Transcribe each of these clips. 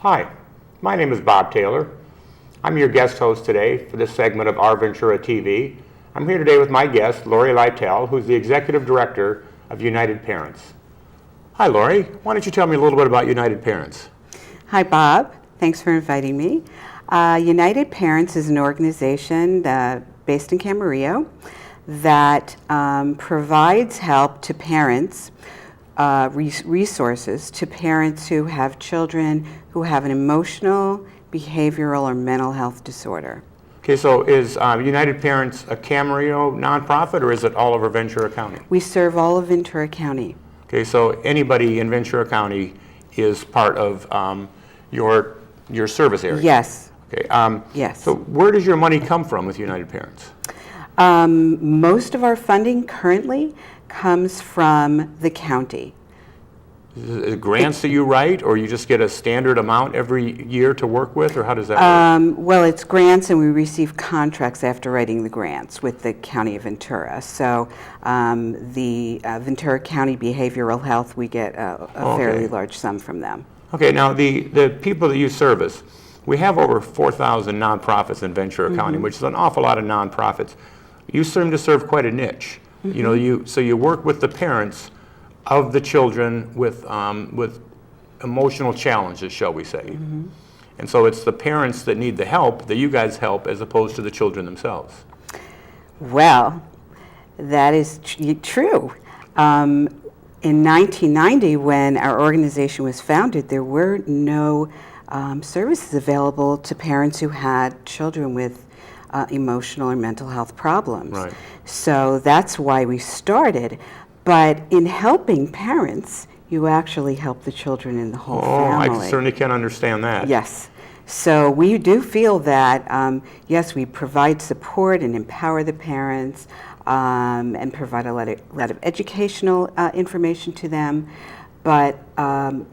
Hi, my name is Bob Taylor. I'm your guest host today for this segment of Our Ventura TV. I'm here today with my guest, Lori Litel, who's the Executive Director of United Parents. Hi, Lori. Why don't you tell me a little bit about United Parents? Hi, Bob. Thanks for inviting me. United Parents is an organization based in Camarillo that provides help to parents, resources to parents who have children who have an emotional, behavioral, or mental health disorder. Okay, so is United Parents a Camarillo nonprofit, or is it all over Ventura County? We serve all of Ventura County. Okay, so anybody in Ventura County is part of your service area? Yes. Okay. Yes. So where does your money come from with United Parents? Most of our funding currently comes from the county. Is it grants that you write, or you just get a standard amount every year to work with, or how does that work? Well, it's grants, and we receive contracts after writing the grants with the County of Ventura. So the Ventura County Behavioral Health, we get a fairly large sum from them. Okay, now the people that you service, we have over 4,000 nonprofits in Ventura County, which is an awful lot of nonprofits. You seem to serve quite a niche. You know, so you work with the parents of the children with emotional challenges, shall we say. And so it's the parents that need the help that you guys help, as opposed to the children themselves. Well, that is true. In 1990, when our organization was founded, there were no services available to parents who had children with emotional or mental health problems. Right. So that's why we started. But in helping parents, you actually help the children in the whole family. I certainly can understand that. Yes. So we do feel that, yes, we provide support and empower the parents and provide a lot of educational information to them. But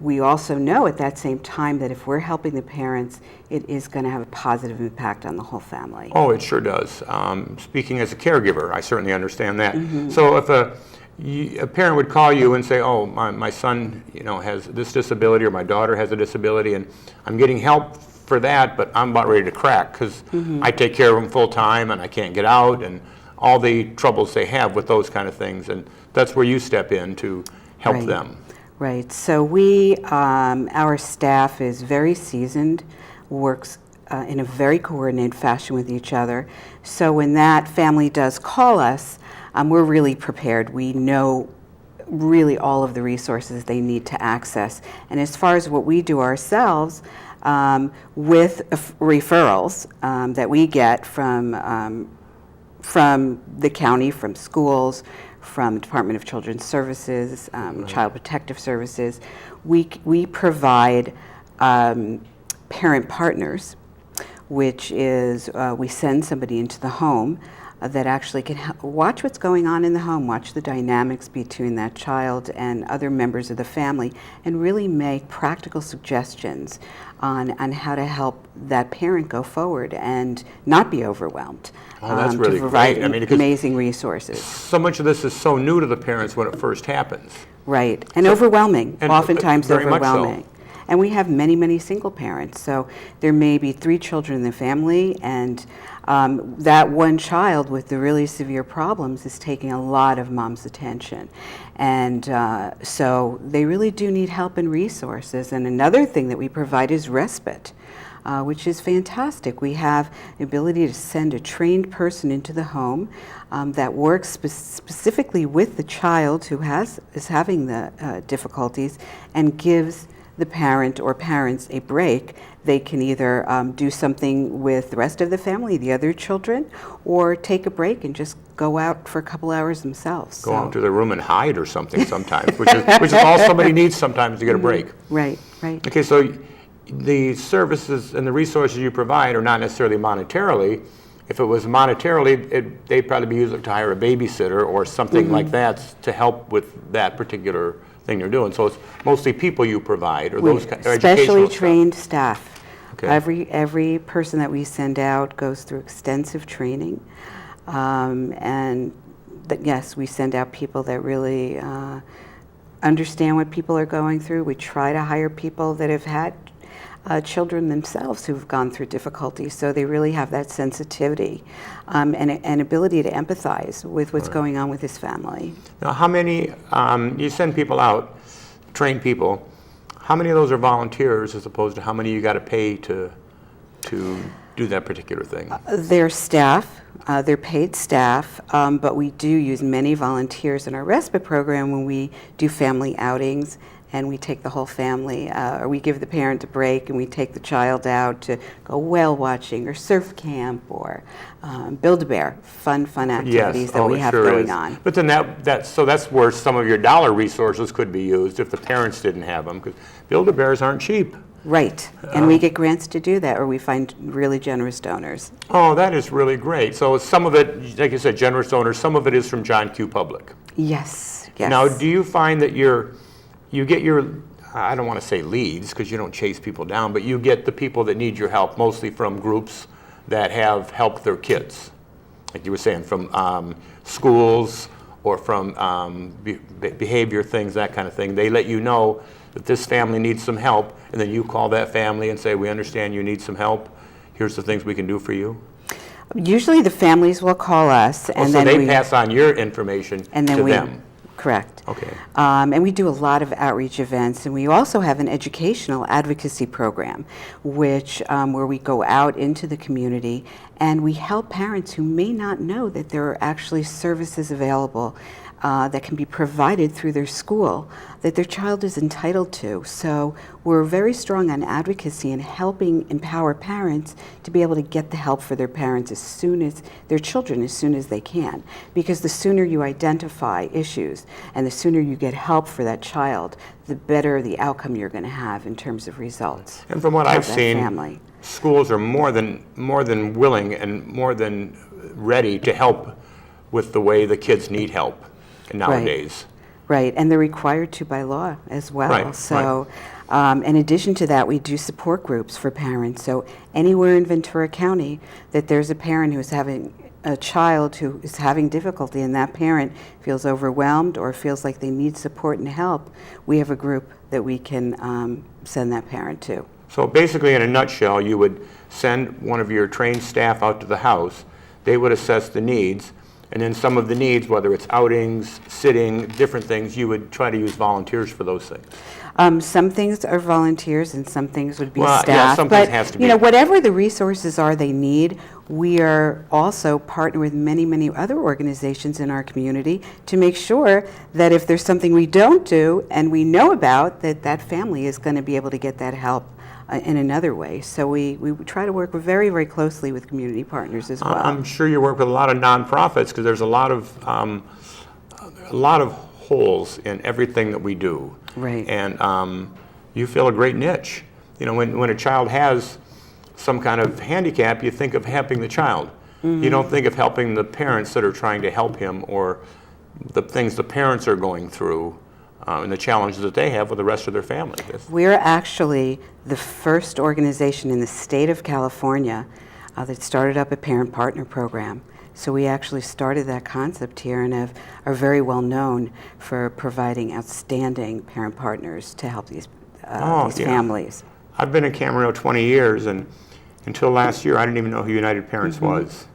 we also know at that same time that if we're helping the parents, it is going to have a positive impact on the whole family. Oh, it sure does. Speaking as a caregiver, I certainly understand that. So if a parent would call you and say, oh, my son, has this disability, or my daughter has a disability, and I'm getting help for that, but I'm about ready to crack because I take care of them full time and I can't get out, and all the troubles they have with those kind of things, and that's where you step in to help them. Right. So our staff is very seasoned, works in a very coordinated fashion with each other. So when that family does call us, we're really prepared. We know really all of the resources they need to access. And as far as what we do ourselves, with referrals that we get from the county, from schools, from the Department of Children's Services, Child Protective Services, we provide parent partners, which is we send somebody into the home that actually can watch what's going on in the home, watch the dynamics between that child and other members of the family, and really make practical suggestions on how to help that parent go forward and not be overwhelmed. Oh, that's really to provide great. I mean, amazing resources. So much of this is so new to the parents when it first happens. Right, and overwhelming, and oftentimes very much so. overwhelming. And we have many, many single parents. So there may be 3 children in the family, and that one child with the really severe problems is taking a lot of mom's attention. And so they really do need help and resources. And another thing that we provide is respite, which is fantastic. We have the ability to send a trained person into the home that works specifically with the child who is having the difficulties, and gives the parent or parents a break. They can either do something with the rest of the family, the other children, or take a break and just go out for a couple hours themselves. Go out to their room and hide or something sometimes, which is all somebody needs sometimes to get a break. Right, right. Okay, so the services and the resources you provide are not necessarily monetarily. If it was monetarily, they'd probably be used to hire a babysitter or something like that to help with that particular thing you're doing. So it's mostly people you provide, or those kind of specially trained staff. Okay. Every person that we send out goes through extensive training, and yes, we send out people that really understand what people are going through. We try to hire people that have had children themselves who've gone through difficulty, so they really have that sensitivity and ability to empathize with what's going on with his family. Now, how many, you send people out, train people, how many of those are volunteers as opposed to how many you got to pay to do that particular thing? They're staff, they're paid staff, but we do use many volunteers in our respite program when we do family outings, and we take the whole family, or we give the parent a break and we take the child out to go whale watching or surf camp or Build-A-Bear, fun activities that we have going on. But then that's where some of your dollar resources could be used if the parents didn't have them, because Build-A-Bears aren't cheap. Right, and we get grants to do that, or we find really generous donors. Oh, that is really great. So some of it, like you said, generous donors, some of it is from John Q. Public. Yes. Now, do you find that you get your, I don't want to say leads, because you don't chase people down, but you get the people that need your help mostly from groups that have helped their kids? Like you were saying, from schools or from behavior things, that kind of thing. They let you know that this family needs some help, and then you call that family and say, we understand you need some help. Here's the things we can do for you. Usually the families will call us, and so then they pass on your information to them. Correct. Okay. And we do a lot of outreach events, and we also have an educational advocacy program, which where we go out into the community and we help parents who may not know that there are actually services available that can be provided through their school that their child is entitled to. So we're very strong on advocacy and helping empower parents to be able to get the help for their parents as soon as their children, as soon as they can. Because the sooner you identify issues and the sooner you get help for that child, the better the outcome you're going to have in terms of results. And from what I've seen, schools are more than willing and more than ready to help with the way the kids need help nowadays. Right, and they're required to by law as well. Right, so, in addition to that, we do support groups for parents. So anywhere in Ventura County that there's a parent who's having a child who is having difficulty and that parent feels overwhelmed or feels like they need support and help, we have a group that we can send that parent to. So basically, in a nutshell, you would send one of your trained staff out to the house. They would assess the needs. And then some of the needs, whether it's outings, sitting, different things, you would try to use volunteers for those things. Some things are volunteers and some things would be staff. Yeah, some things has to be. You know, whatever the resources are they need, we are also partnering with many other organizations in our community to make sure that if there's something we don't do and we know about, that family is going to be able to get that help in another way. So we try to work very closely with community partners as well. I'm sure you work with a lot of nonprofits because there's a lot of holes in everything that we do. Right. And you fill a great niche. You know, when a child has some kind of handicap, you think of helping the child. Mm-hmm. You don't think of helping the parents that are trying to help him or the things the parents are going through. And the challenges that they have with the rest of their family. We're actually the first organization in the state of California that started up a parent-partner program. So we actually started that concept here and are very well known for providing outstanding parent partners to help these families. I've been in Camarillo 20 years, and until last year, I didn't even know who United Parents was.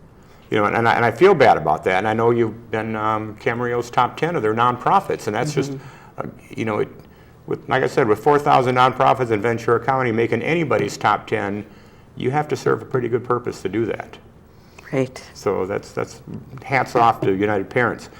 You know, and I feel bad about that. And I know you've been Camarillo's top 10 of their nonprofits, and that's just. You know, like I said, with 4,000 nonprofits in Ventura County making anybody's top 10, you have to serve a pretty good purpose to do that. Great. So that's hats off to United Parents.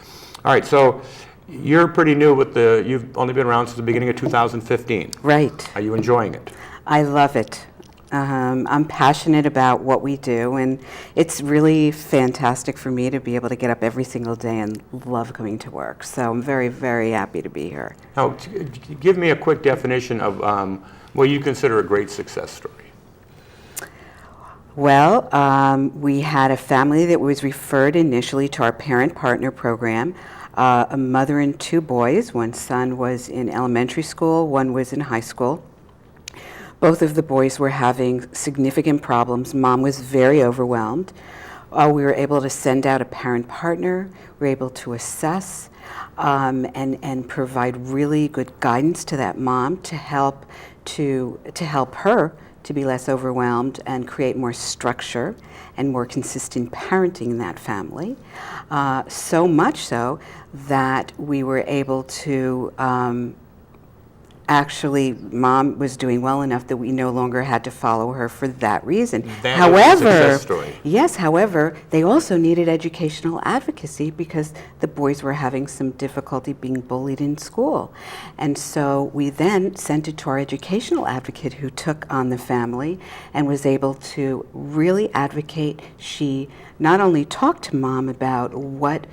All right, so you're pretty new with you've only been around since the beginning of 2015. Right. Are you enjoying it? I love it. I'm passionate about what we do, and it's really fantastic for me to be able to get up every single day and love coming to work. So I'm very happy to be here. Now, give me a quick definition of what you consider a great success story. Well, we had a family that was referred initially to our parent-partner program, a mother and two boys. One son was in elementary school, one was in high school. Both of the boys were having significant problems. Mom was very overwhelmed. We were able to send out a parent partner. We were able to assess and provide really good guidance to that mom to help her to be less overwhelmed and create more structure and more consistent parenting in that family. So much so that we were able to actually, Mom was doing well enough that we no longer had to follow her for that reason. That is a success story. Yes, however, they also needed educational advocacy because the boys were having some difficulty being bullied in school. And so we then sent it to our educational advocate who took on the family and was able to really advocate. She not only talked to Mom about what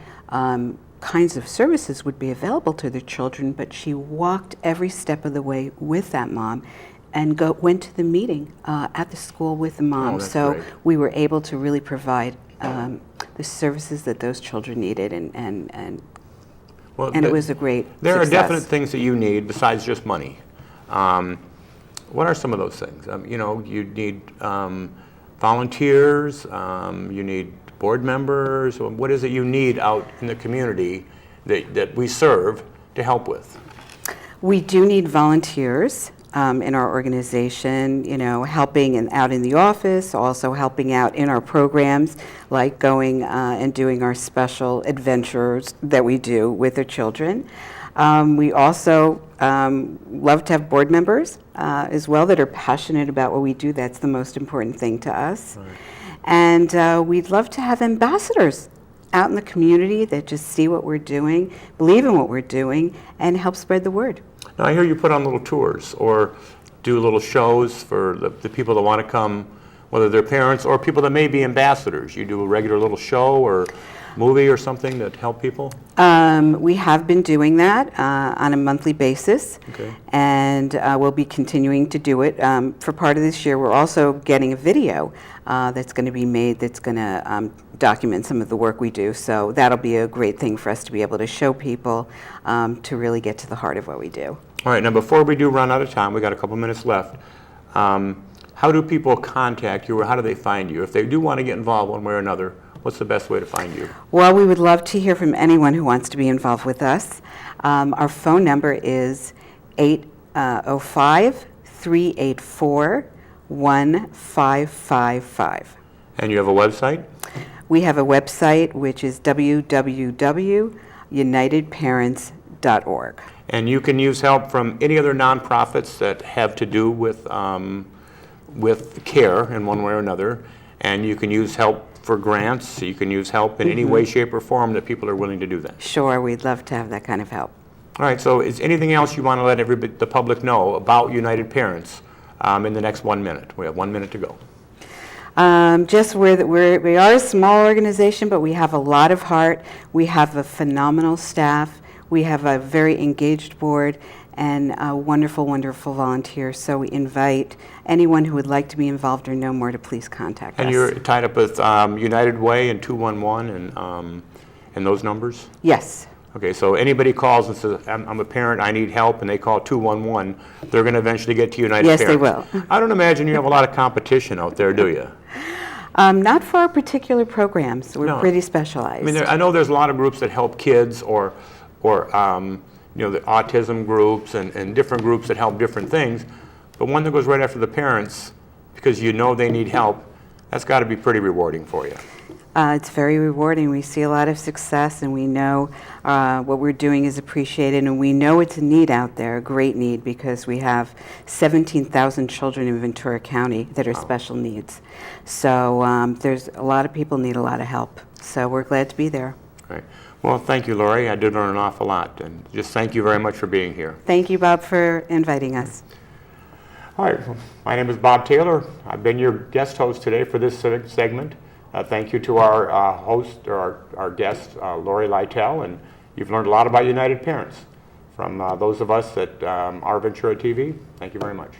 kinds of services would be available to their children, but she walked every step of the way with that mom and went to the meeting at the school with the mom. Oh, that's so great. we were able to really provide the services that those children needed, and Well, it was a great There success. are definite things that you need besides just money. What are some of those things? You need volunteers, you need board members. What is it you need out in the community that we serve to help with? We do need volunteers in our organization, helping out in the office, also helping out in our programs, like going and doing our special adventures that we do with the children. We also love to have board members as well that are passionate about what we do. That's the most important thing to us. Right. And we'd love to have ambassadors out in the community that just see what we're doing, believe in what we're doing, and help spread the word. Now, I hear you put on little tours or do little shows for the people that want to come, whether they're parents or people that may be ambassadors. You do a regular little show or movie or something that help people? We have been doing that on a monthly basis, okay. And we'll be continuing to do it. For part of this year, we're also getting a video that's going to be made that's going to document some of the work we do. So that'll be a great thing for us to be able to show people to really get to the heart of what we do. All right, now before we do run out of time, we got a couple minutes left. How do people contact you, or how do they find you? If they do want to get involved one way or another, what's the best way to find you? Well, we would love to hear from anyone who wants to be involved with us. Our phone number is 805-384-1555. And you have a website? We have a website, which is www.unitedparents.org. And you can use help from any other nonprofits that have to do with care in one way or another. And you can use help for grants. You can use help in any way, shape, or form that people are willing to do that. Sure, we'd love to have that kind of help. All right, so is anything else you want to let the public know about United Parents in the next 1 minute? We have 1 minute to go. Just we are a small organization, but we have a lot of heart. We have a phenomenal staff. We have a very engaged board and wonderful, wonderful volunteers. So we invite anyone who would like to be involved or know more to please contact us. And you're tied up with United Way and 211 and those numbers? Yes. Okay, so anybody calls and says, I'm a parent, I need help, and they call 211, they're going to eventually get to United Parents. Yes, they will. I don't imagine you have a lot of competition out there, do you? Not for our particular programs. We're No. pretty specialized. I mean, I know there's a lot of groups that help kids or the autism groups and different groups that help different things, but one that goes right after the parents because you know they need help, that's got to be pretty rewarding for you. It's very rewarding. We see a lot of success, and we know what we're doing is appreciated, and we know it's a need out there, a great need, because we have 17,000 children in Ventura County that are special needs. So there's a lot of people need a lot of help. So we're glad to be there. Great. Well, thank you, Lori. I did learn an awful lot, and just thank you very much for being here. Thank you, Bob, for inviting us. All right. My name is Bob Taylor. I've been your guest host today for this segment. Thank you to our host, or our guest, Lori Litel, and you've learned a lot about United Parents from those of us at Our Ventura TV. Thank you very much.